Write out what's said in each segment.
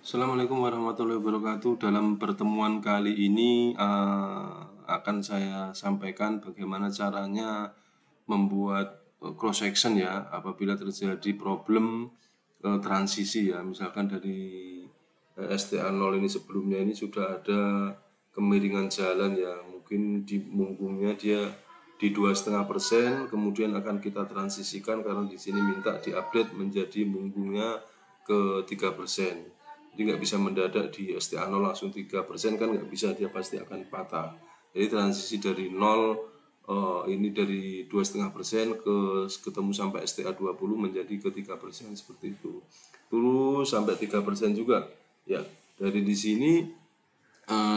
Assalamualaikum warahmatullahi wabarakatuh. Dalam pertemuan kali ini akan saya sampaikan bagaimana caranya membuat cross section ya apabila terjadi problem transisi ya. Misalkan dari STA0 ini sebelumnya ini sudah ada kemiringan jalan ya. Mungkin di munggungnya dia di 2,5%, kemudian akan kita transisikan karena di sini minta diupdate menjadi munggungnya ke 3%. Jadi nggak bisa mendadak di STA0 langsung 3% kan nggak bisa, dia pasti akan patah. Jadi transisi dari 0 ini dari 2,5% ketemu sampai STA20 menjadi ke 3% seperti itu. Terus sampai 3% juga ya. Dari di sini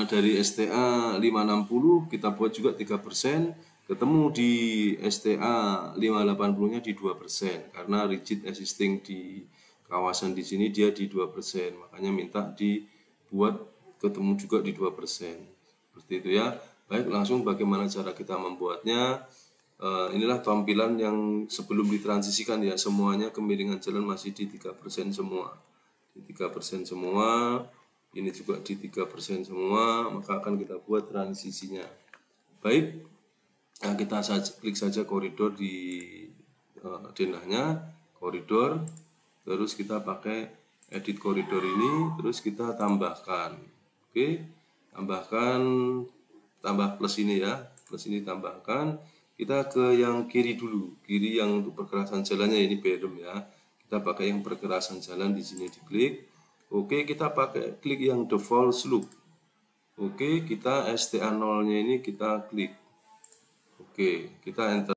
dari STA 560 kita buat juga 3%, ketemu di STA 580-nya di 2% karena rigid existing di kawasan di sini dia di 2%, makanya minta dibuat ketemu juga di 2%. Seperti itu ya. Baik, langsung bagaimana cara kita membuatnya. Inilah tampilan yang sebelum ditransisikan ya, semuanya kemiringan jalan masih di 3% semua. Di 3% semua, ini juga di 3% semua, maka akan kita buat transisinya. Baik, nah kita klik saja koridor di denahnya, koridor, terus kita pakai edit koridor ini, terus kita tambahkan. Oke, tambah plus ini ya, plus ini tambahkan. Kita ke yang kiri dulu, kiri yang untuk perkerasan jalannya ini berem ya. Kita pakai yang perkerasan jalan di sini diklik. Oke, kita pakai klik yang default slope. Oke, kita STA0-nya ini kita klik. Oke, kita enter.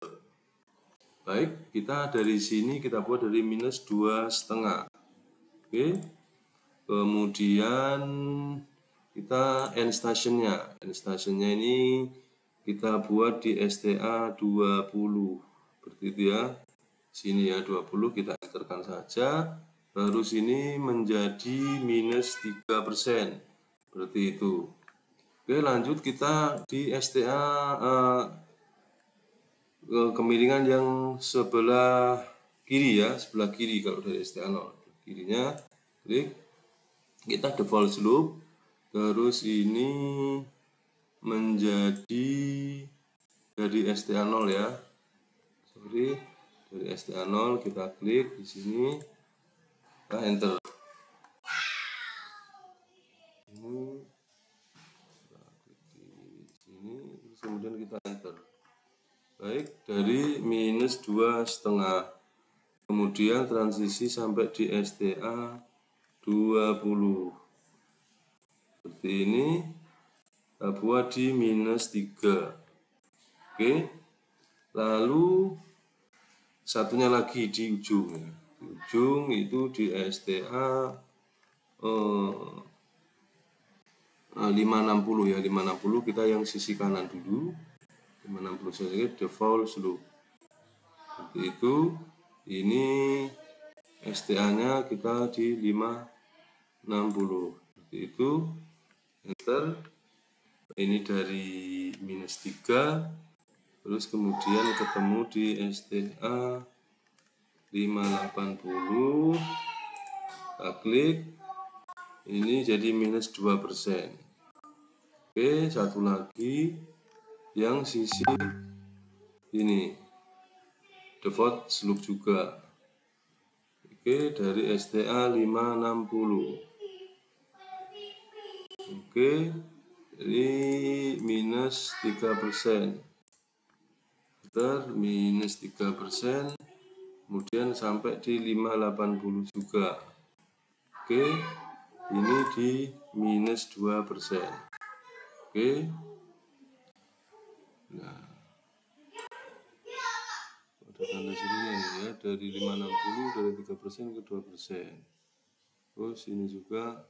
Baik, kita dari sini kita buat dari minus 2,5. Oke, kemudian kita end stationnya. End stationnya ini kita buat di STA 20. Seperti itu ya. Sini ya 20, kita enterkan saja. Baru sini menjadi minus 3%. Seperti itu. Oke, lanjut kita di STA kemiringan yang sebelah kiri ya, sebelah kiri kalau dari STA0. Kirinya klik, kita default slope, terus ini menjadi dari STA0 ya. Sorry, dari STA0 kita klik di sini, kita enter. Ini kita klik di sini, terus kemudian kita enter. Baik, dari minus 2,5, kemudian transisi sampai di STA 20. Seperti ini, kita buat di minus 3. Oke, lalu satunya lagi di ujung ya. Di ujung itu di STA 560 ya, 560 kita yang sisi kanan dulu. 560 saja default slope. Seperti itu. Ini STA-nya kita di 560. Seperti itu. Enter. Ini dari minus 3. Terus kemudian ketemu di STA 580. Kita klik. Ini jadi minus 2%. Oke, satu lagi yang sisi ini default slope juga. Oke, dari STA 560. Oke, jadi minus 3%. Minus 3%, kemudian sampai di 580 juga. Oke, ini di minus 2%. Oke, nah ada tanda serunya nih ya, dari 560 dari 3% ke 2%. Terus ini juga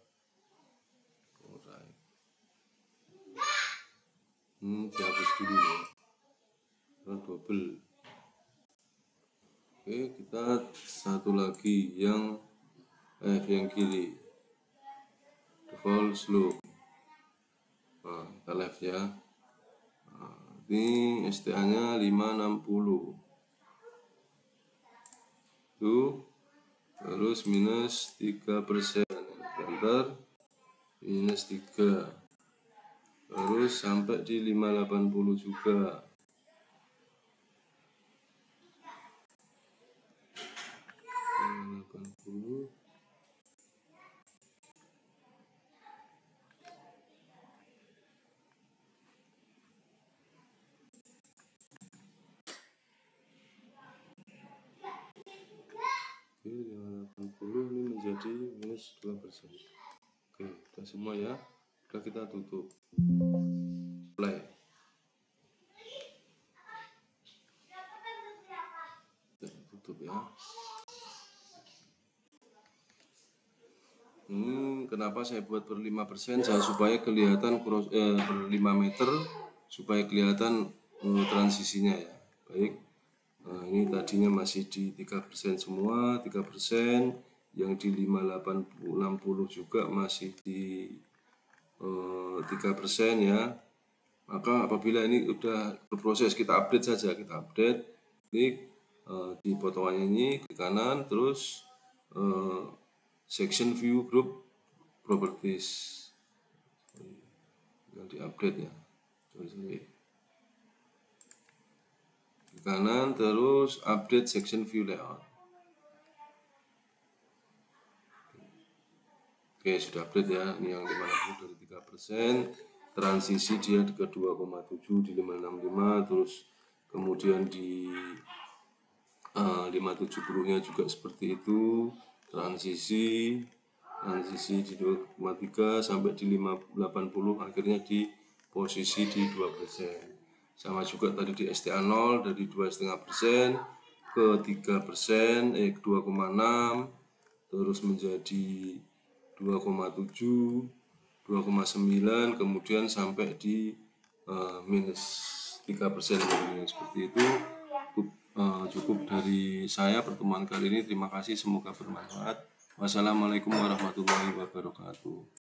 alright. Dihapus dulu ya, double. Oke, kita satu lagi yang yang kiri, default slope. Nah, kita left ya. Nah, ini STA nya 560 tuh, terus minus 3%. meter minus 3, terus sampai di 580 juga. Oke, 580 ini menjadi minus 2%. Oke, udah semua ya. Udah, kita tutup. Play. Tutup ya. Kenapa saya buat per 5%? Supaya kelihatan per 5 meter, supaya kelihatan transisinya ya. Baik. Nah, ini tadinya masih di 3% semua, 3%, yang di 580 juga masih di 3% ya. Maka apabila ini udah berproses, kita update saja, kita update. Klik di potongannya ini ke kanan, terus section view group properties yang diupdate ya. Terus ini ke kanan, terus update section view layout. Oke, sudah update ya. Ini yang 50 dari 3%, transisi dia ke 2,7 di 565, terus kemudian di 570 nya juga seperti itu, transisi di 2,3 sampai di 580, akhirnya di posisi di 2%. Sama juga tadi di STA 0 dari 2,5% ke 3%, 2,6, terus menjadi 2,7, 2,9, kemudian sampai di minus 3%. Seperti itu. Cukup dari saya pertemuan kali ini. Terima kasih, semoga bermanfaat. Wassalamualaikum warahmatullahi wabarakatuh.